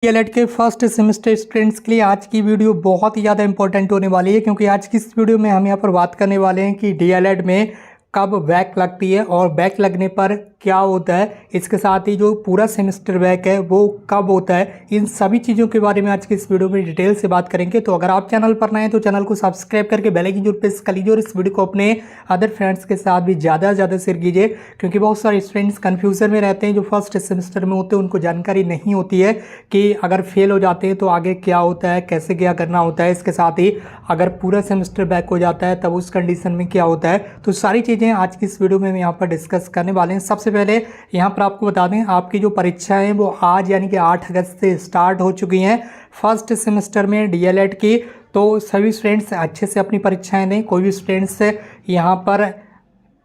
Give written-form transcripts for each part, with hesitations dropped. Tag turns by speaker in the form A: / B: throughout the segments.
A: DElEd के first semester students के लिए आज की वीडियो बहुत ही ज़्यादा इंपॉर्टेंट होने वाली है, क्योंकि आज की इस वीडियो में हम यहाँ पर बात करने वाले हैं कि डीएलएड में कब बैक लगती है और बैक लगने पर क्या होता है। इसके साथ ही जो पूरा सेमेस्टर बैक है वो कब होता है, इन सभी चीज़ों के बारे में आज की इस वीडियो में डिटेल से बात करेंगे। तो अगर आप चैनल पर नए हैं तो चैनल को सब्सक्राइब करके बेल आइकन जरूर प्रेस कर लीजिए और इस वीडियो को अपने अदर फ्रेंड्स के साथ भी ज़्यादा से ज़्यादा शेयर कीजिए, क्योंकि बहुत सारे स्टूडेंट्स कन्फ्यूजन में रहते हैं। जो फर्स्ट सेमेस्टर में होते हैं उनको जानकारी नहीं होती है कि अगर फेल हो जाते हैं तो आगे क्या होता है, कैसे क्या करना होता है। इसके साथ ही अगर पूरा सेमेस्टर बैक हो जाता है तब उस कंडीशन में क्या होता है। तो सारी चीज़ें आज की इस वीडियो में हम यहाँ पर डिस्कस करने वाले हैं। सबसे पहले यहाँ पर आपको बता दें, आपकी जो परीक्षाएं हैं वो आज यानी कि 8 अगस्त से स्टार्ट हो चुकी हैं फर्स्ट सेमेस्टर में डीएलएड की। तो सभी स्टूडेंट्स अच्छे से अपनी परीक्षाएं दें, कोई भी स्टूडेंट्स यहाँ पर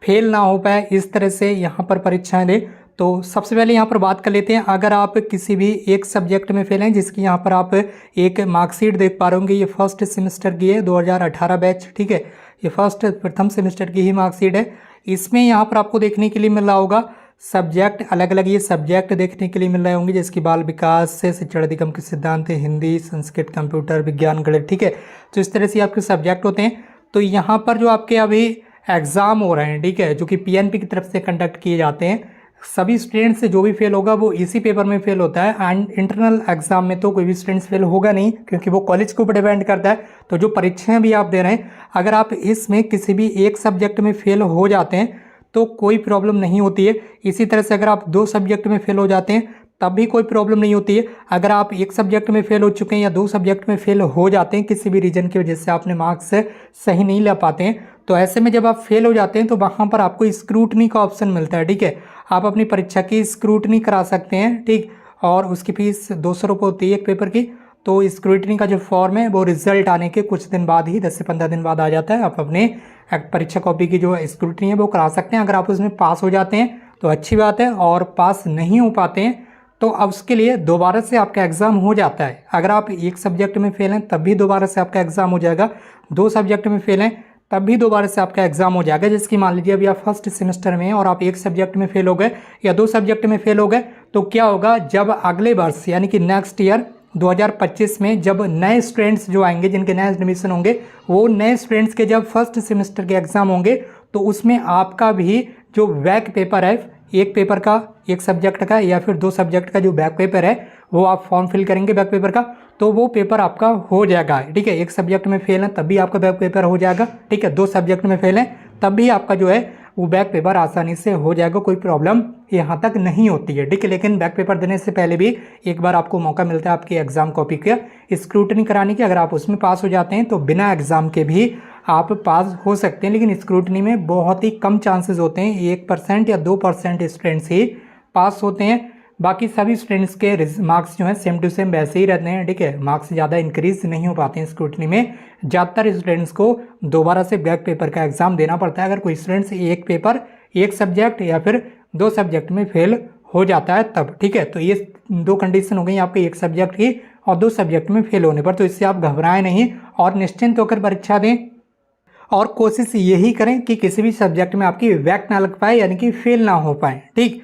A: फेल ना हो पाए, इस तरह से यहाँ पर परीक्षाएं दें। तो सबसे पहले यहाँ पर बात कर लेते हैं, अगर आप किसी भी एक सब्जेक्ट में फेल हैं जिसकी यहाँ पर आप एक मार्कशीट देख पा रहे होंगे, ये फर्स्ट सेमेस्टर की है 2018 बैच, ठीक है। ये फर्स्ट प्रथम सेमेस्टर की ही मार्कशीट है। इसमें यहाँ पर आपको देखने के लिए मिल रहा होगा सब्जेक्ट, अलग अलग ये सब्जेक्ट देखने के लिए मिल रहे होंगे, जैसे कि बाल विकास से शिक्षण अधिगम के सिद्धांत, हिंदी, संस्कृत, कंप्यूटर विज्ञान, गणित, ठीक है। तो इस तरह से आपके सब्जेक्ट होते हैं। तो यहाँ पर जो आपके अभी एग्ज़ाम हो रहे हैं, ठीक है, जो कि पीएनपी की तरफ से कंडक्ट किए जाते हैं, सभी स्टूडेंट्स से जो भी फेल होगा वो इसी पेपर में फेल होता है। एंड इंटरनल एग्जाम में तो कोई भी स्टूडेंट्स फेल होगा नहीं, क्योंकि वो कॉलेज के ऊपर डिपेंड करता है। तो जो परीक्षाएं भी आप दे रहे हैं, अगर आप इसमें किसी भी एक सब्जेक्ट में फेल हो जाते हैं तो कोई प्रॉब्लम नहीं होती है। इसी तरह से अगर आप 2 सब्जेक्ट में फेल हो जाते हैं तब भी कोई प्रॉब्लम नहीं होती है। अगर आप एक सब्जेक्ट में फेल हो चुके हैं या 2 सब्जेक्ट में फेल हो जाते हैं, किसी भी रीजन की वजह से आपने मार्क्स सही नहीं ला पाते हैं, तो ऐसे में जब आप फेल हो जाते हैं तो वहाँ पर आपको स्क्रूटनी का ऑप्शन मिलता है, ठीक है। आप अपनी परीक्षा की स्क्रूटनी करा सकते हैं, ठीक, और उसकी फीस 200 रुपये होती है एक पेपर की। तो स्क्रूटनी का जो फॉर्म है वो रिजल्ट आने के कुछ दिन बाद ही 10 से 15 दिन बाद आ जाता है। आप अपने परीक्षा कॉपी की जो स्क्रूटनी है वो करा सकते हैं। अगर आप उसमें पास हो जाते हैं तो अच्छी बात है, और पास नहीं हो पाते हैं तो अब उसके लिए दोबारा से आपका एग्ज़ाम हो जाता है। अगर आप एक सब्जेक्ट में फेल हैं तब भी दोबारा से आपका एग्ज़ाम हो जाएगा, 2 सब्जेक्ट में फेल हैं तब भी दोबारा से आपका एग्जाम हो जाएगा। जैसे कि मान लीजिए अभी आप फर्स्ट सेमेस्टर में हैं और आप एक सब्जेक्ट में फेल हो गए या 2 सब्जेक्ट में फेल हो गए, तो क्या होगा, जब अगले वर्ष यानी कि नेक्स्ट ईयर 2025 में जब नए स्टूडेंट्स जो आएंगे, जिनके नए एडमिशन होंगे, वो नए स्टूडेंट्स के जब फर्स्ट सेमेस्टर के एग्ज़ाम होंगे तो उसमें आपका भी जो बैक पेपर है, एक पेपर का, एक सब्जेक्ट का या फिर 2 सब्जेक्ट का जो बैक पेपर है वो आप फॉर्म फिल करेंगे बैक पेपर का, तो वो पेपर आपका हो जाएगा, ठीक है। एक सब्जेक्ट में फेल है तब भी आपका बैक पेपर हो जाएगा, ठीक है। 2 सब्जेक्ट में फेल है तब भी आपका जो है वो बैक पेपर आसानी से हो जाएगा, कोई प्रॉब्लम यहाँ तक नहीं होती है, ठीक है। लेकिन बैक पेपर देने से पहले भी एक बार आपको मौका मिलता है आपकी एग्जाम कॉपी का स्क्रूटनी कराने की। अगर आप उसमें पास हो जाते हैं तो बिना एग्जाम के भी आप पास हो सकते हैं, लेकिन स्क्रूटनी में बहुत ही कम चांसेस होते हैं, 1% या 2% स्टूडेंट्स ही पास होते हैं। बाकी सभी स्टूडेंट्स के मार्क्स जो हैं सेम टू सेम वैसे ही रहते हैं, ठीक है। मार्क्स ज़्यादा इंक्रीज नहीं हो पाते हैं स्क्रूटनी में। ज़्यादातर स्टूडेंट्स को दोबारा से बैक पेपर का एग्ज़ाम देना पड़ता है अगर कोई स्टूडेंट्स एक पेपर, एक सब्जेक्ट या फिर 2 सब्जेक्ट में फेल हो जाता है तब, ठीक है। तो ये 2 कंडीशन हो गई आपके एक सब्जेक्ट की और 2 सब्जेक्ट में फेल होने पर। तो इससे आप घबराएं नहीं और निश्चिंत होकर परीक्षा दें, और कोशिश यही करें कि किसी भी सब्जेक्ट में आपकी बैक ना लग पाए, यानी कि फेल ना हो पाए, ठीक।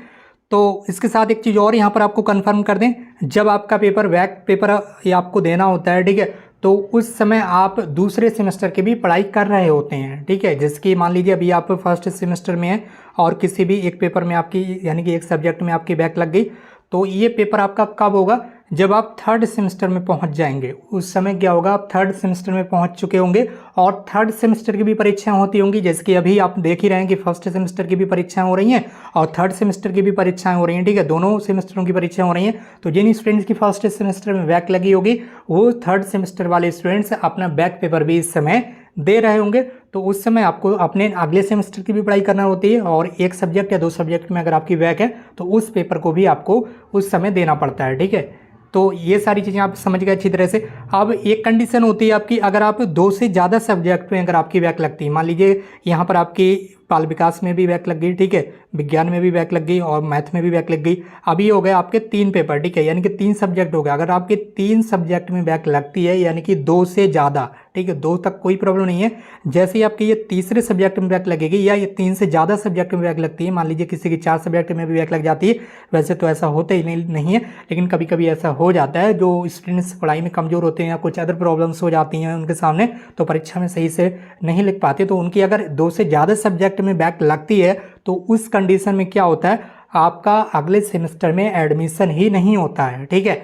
A: तो इसके साथ एक चीज़ और यहाँ पर आपको कंफर्म कर दें, जब आपका पेपर बैक पेपर आपको देना होता है, ठीक है, तो उस समय आप दूसरे सेमेस्टर की भी पढ़ाई कर रहे होते हैं, ठीक है। जैसे कि मान लीजिए अभी आप फर्स्ट सेमेस्टर में हैं और किसी भी एक पेपर में आपकी यानी कि एक सब्जेक्ट में आपकी बैक लग गई, तो ये पेपर आपका कब होगा, जब आप 3rd सेमेस्टर में पहुंच जाएंगे। उस समय क्या होगा, आप 3rd सेमेस्टर में पहुंच चुके होंगे और 3rd सेमेस्टर की भी परीक्षाएं होती होंगी। जैसे कि अभी आप देख ही रहे हैं कि फर्स्ट सेमेस्टर की भी परीक्षाएं हो रही हैं और 3rd सेमेस्टर की भी परीक्षाएं हो रही हैं, ठीक है। दोनों सेमेस्टरों की परीक्षाएं हो रही हैं। तो जिन स्टूडेंट्स की फर्स्ट सेमेस्टर में बैक लगी होगी वो 3rd सेमेस्टर वाले स्टूडेंट्स अपना बैक पेपर भी इस समय दे रहे होंगे। तो उस समय आपको अपने अगले सेमेस्टर की भी पढ़ाई करना होती है, और एक सब्जेक्ट या 2 सब्जेक्ट में अगर आपकी बैक है तो उस पेपर को भी आपको उस समय देना पड़ता है, ठीक है। तो ये सारी चीज़ें आप समझ गए अच्छी तरह से। अब एक कंडीशन होती है आपकी, अगर आप 2 से ज़्यादा सब्जेक्ट में अगर आपकी बैक लगती है, मान लीजिए यहाँ पर आपकी बाल विकास में भी बैक लग गई, ठीक है, विज्ञान में भी बैक लग गई और मैथ में भी बैक लग गई। अब ये हो गए आपके 3 पेपर, ठीक है, यानी कि 3 सब्जेक्ट हो गए। अगर आपके 3 सब्जेक्ट में बैक लगती है यानी कि 2 से ज़्यादा, ठीक है, 2 तक कोई प्रॉब्लम नहीं है। जैसे ही आपके ये तीसरे सब्जेक्ट में बैक लगेगी या ये 3 से ज़्यादा सब्जेक्ट में बैक लगती है, मान लीजिए किसी की 4 सब्जेक्ट में भी बैक लग जाती है, वैसे तो ऐसा होता ही नहीं है, लेकिन कभी कभी ऐसा हो जाता है। जो स्टूडेंट्स पढ़ाई में कमज़ोर होते हैं या कुछ अदर प्रॉब्लम्स हो जाती हैं उनके सामने, तो परीक्षा में सही से नहीं लिख पाते, तो उनकी अगर 2 से ज़्यादा सब्जेक्ट में बैक लगती है तो उस कंडीशन में क्या होता है, आपका अगले सेमेस्टर में एडमिशन ही नहीं होता है, ठीक है।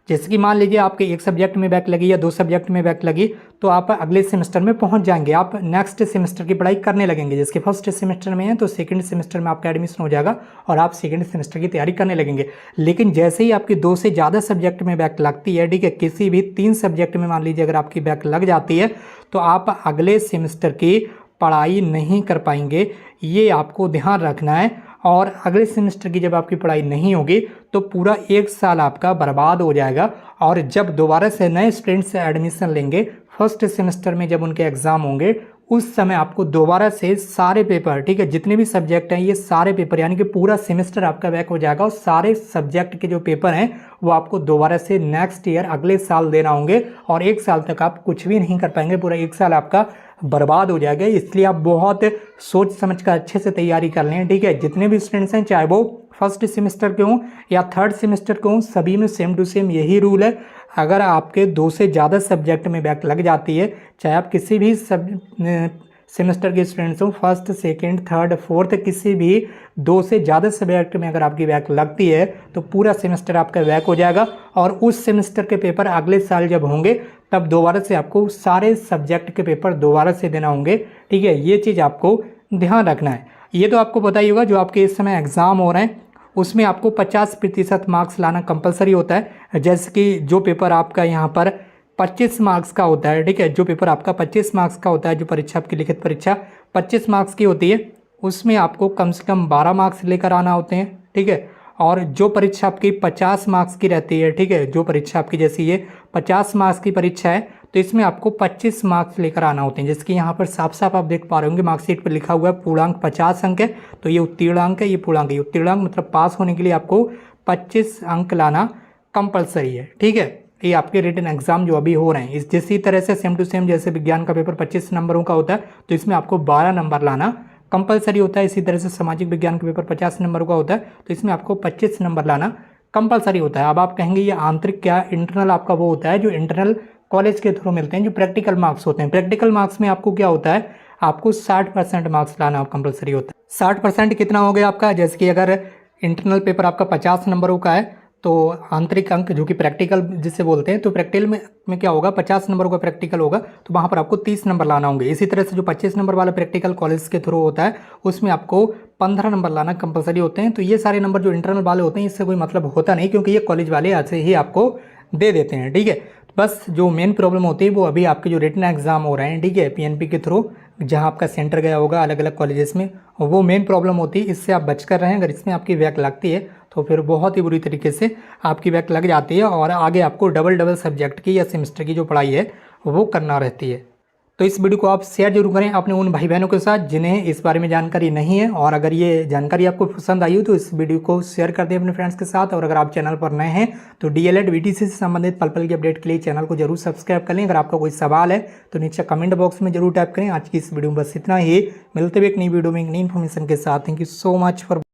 A: जैसे कि मान लीजिए आपके 1 सब्जेक्ट में बैक लगी या 2 सब्जेक्ट में बैक लगी, तो आप अगले सेमेस्टर में पहुंच जाएंगे, आप नेक्स्ट सेमेस्टर की पढ़ाई करने लगेंगे। जिसके फर्स्ट सेमेस्टर में है तो सेकंड सेमेस्टर में आपका एडमिशन हो जाएगा और आप सेकंड सेमेस्टर की तैयारी करने लगेंगे। लेकिन जैसे ही आपकी 2 से ज़्यादा सब्जेक्ट में बैक लगती है, ठीक है, किसी भी 3 सब्जेक्ट में मान लीजिए अगर आपकी बैक लग जाती है, तो आप अगले सेमेस्टर की पढ़ाई नहीं कर पाएंगे, ये आपको ध्यान रखना है। और अगले सेमेस्टर की जब आपकी पढ़ाई नहीं होगी तो पूरा 1 साल आपका बर्बाद हो जाएगा। और जब दोबारा से नए स्टूडेंट्स एडमिशन लेंगे फर्स्ट सेमेस्टर में, जब उनके एग्ज़ाम होंगे, उस समय आपको दोबारा से सारे पेपर, ठीक है, जितने भी सब्जेक्ट हैं ये सारे पेपर, यानी कि पूरा सेमेस्टर आपका बैक हो जाएगा और सारे सब्जेक्ट के जो पेपर हैं वो आपको दोबारा से नेक्स्ट ईयर अगले साल देना होंगे और 1 साल तक आप कुछ भी नहीं कर पाएंगे, पूरा 1 साल आपका बर्बाद हो जाएगा। इसलिए आप बहुत सोच समझ कर अच्छे से तैयारी कर लें, ठीक है। जितने भी स्टूडेंट्स हैं, चाहे वो फर्स्ट सेमेस्टर के हों या थर्ड सेमेस्टर के हों, सभी में सेम टू सेम यही रूल है। अगर आपके 2 से ज़्यादा सब्जेक्ट में बैक लग जाती है, चाहे आप किसी भी सेमेस्टर के स्टूडेंट्स हों, फर्स्ट सेकंड थर्ड फोर्थ, किसी भी 2 से ज़्यादा सब्जेक्ट में अगर आपकी बैक लगती है तो पूरा सेमेस्टर आपका बैक हो जाएगा और उस सेमेस्टर के पेपर अगले साल जब होंगे तब दोबारा से आपको सारे सब्जेक्ट के पेपर दोबारा से देना होंगे, ठीक है। ये चीज़ आपको ध्यान रखना है। ये तो आपको पता ही होगा, जो आपके इस समय एग्ज़ाम हो रहे हैं उसमें आपको 50% मार्क्स लाना कंपलसरी होता है। जैसे कि जो पेपर आपका यहाँ पर 25 मार्क्स का होता है, ठीक है, जो पेपर आपका 25 मार्क्स का होता है, जो परीक्षा आपकी लिखित परीक्षा 25 मार्क्स की होती है, उसमें आपको कम से कम 12 मार्क्स लेकर आना होते हैं, ठीक है। और जो परीक्षा आपकी 50 मार्क्स की रहती है, ठीक है, जो परीक्षा आपकी जैसे ये 50 मार्क्स की परीक्षा है तो इसमें आपको 25 मार्क्स लेकर आना होते हैं। जैसे कि यहाँ पर साफ साफ आप देख पा रहे होंगे मार्कशीट पर लिखा हुआ है पूर्णांक 50 अंक है, तो ये उत्तीर्णांक है, ये पूर्णांक है। उत्तीर्णांक मतलब पास होने के लिए आपको 25 अंक लाना कंपलसरी है, ठीक है। ये आपके रिटन एग्जाम जो अभी हो रहे हैं, इस इसी तरह से सेम टू सेम जैसे विज्ञान का पेपर 25 नंबरों का होता है तो इसमें आपको 12 नंबर लाना कंपलसरी होता है। इसी तरह से सामाजिक विज्ञान का पेपर 50 नंबरों का होता है तो इसमें आपको 25 नंबर लाना कंपलसरी होता है। अब आप कहेंगे ये आंतरिक क्या, इंटरनल आपका वो होता है जो इंटरनल कॉलेज के थ्रू मिलते हैं, जो प्रैक्टिकल मार्क्स होते हैं। प्रैक्टिकल मार्क्स में आपको क्या होता है, आपको 60% मार्क्स लाना कंपलसरी होता है। 60% कितना हो गया आपका, जैसे कि अगर इंटरनल पेपर आपका 50 नंबरों का है तो आंतरिक अंक जो कि प्रैक्टिकल जिसे बोलते हैं, तो प्रैक्टिकल में क्या होगा, 50 नंबरों का प्रैक्टिकल होगा तो वहाँ पर आपको 30 नंबर लाना होंगे। इसी तरह से जो 25 नंबर वाला प्रैक्टिकल कॉलेज के थ्रू होता है उसमें आपको 15 नंबर लाना कंपलसरी होते हैं। तो ये सारे नंबर जो इंटरनल वाले होते हैं इससे कोई मतलब होता नहीं, क्योंकि ये कॉलेज वाले ऐसे ही आपको दे देते हैं, ठीक है। बस जो मेन प्रॉब्लम होती है वो अभी आपके जो रिटन एग्जाम हो रहे हैं, ठीक है, पीएनपी के थ्रू जहां आपका सेंटर गया होगा अलग अलग कॉलेजेस में, वो मेन प्रॉब्लम होती है। इससे आप बच कर रहें। अगर इसमें आपकी बैक लगती है तो फिर बहुत ही बुरी तरीके से आपकी बैक लग जाती है और आगे आपको डबल सब्जेक्ट की या सेमेस्टर की जो पढ़ाई है वो करना रहती है। तो इस वीडियो को आप शेयर जरूर करें अपने उन भाई बहनों के साथ जिन्हें इस बारे में जानकारी नहीं है। और अगर ये जानकारी आपको पसंद आई हो तो इस वीडियो को शेयर कर दें अपने फ्रेंड्स के साथ। और अगर आप चैनल पर नए हैं तो डीएलएड वीटीसी से संबंधित पल पल की अपडेट के लिए चैनल को जरूर सब्सक्राइब कर लें। अगर आपका कोई सवाल है तो नीचे कमेंट बॉक्स में जरूर टाइप करें। आज की इस वीडियो में बस इतना ही। मिलते हुए एक नई वीडियो में एक नई इन्फॉर्मेशन के साथ। Thank you so much for